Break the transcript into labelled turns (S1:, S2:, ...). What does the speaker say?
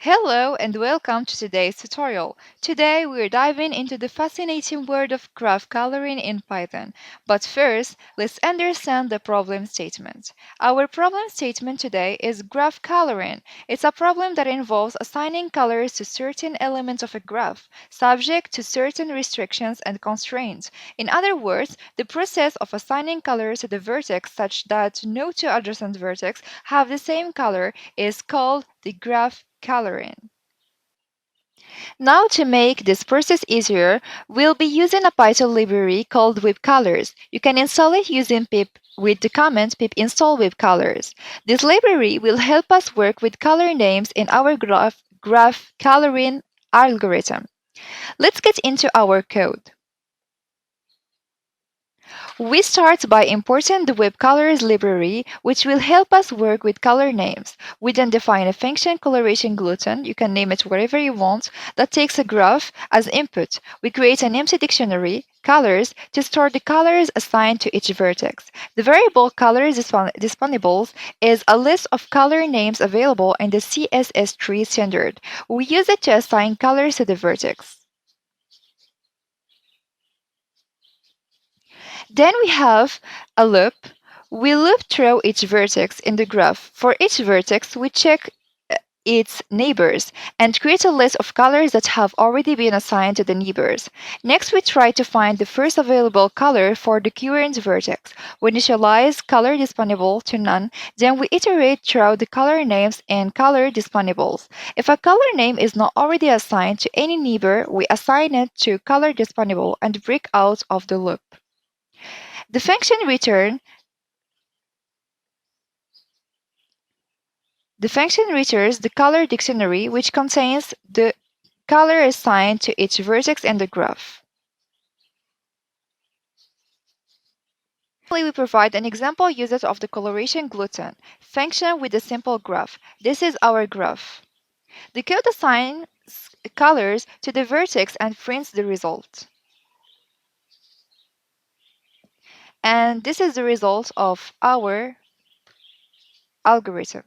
S1: Hello and welcome to today's tutorial. Today we're diving into the fascinating world of graph coloring in Python. But first, let's understand the problem statement. Our problem statement today is graph coloring. It's a problem that involves assigning colors to certain elements of a graph, subject to certain restrictions and constraints. In other words, the process of assigning colors to the vertex such that no two adjacent vertex have the same color is called the graph coloring. Now to make this process easier, we'll be using a Python library called Webcolors. You can install it using pip with the command pip install webcolors. This library will help us work with color names in our graph coloring algorithm. Let's get into our code. We start by importing the Webcolors library, which will help us work with color names. We then define a function coloration gluten, you can name it whatever you want, that takes a graph as input. We create an empty dictionary, colors, to store the colors assigned to each vertex. The variable colors disponibles is a list of color names available in the CSS tree standard. We use it to assign colors to the vertex. Then we have a loop. We loop through each vertex in the graph. For each vertex, we check its neighbors and create a list of colors that have already been assigned to the neighbors. Next, we try to find the first available color for the current vertex. We initialize color disponible to none, then we iterate through the color names and color disponibles. If a color name is not already assigned to any neighbor, we assign it to color disponible and break out of the loop. The function return the function returns the color dictionary which contains the color assigned to each vertex in the graph. Finally, we provide an example usage of the coloration gluten function with a simple graph. This is our graph. The code assigns colors to the vertex and prints the result. And this is the result of our algorithm.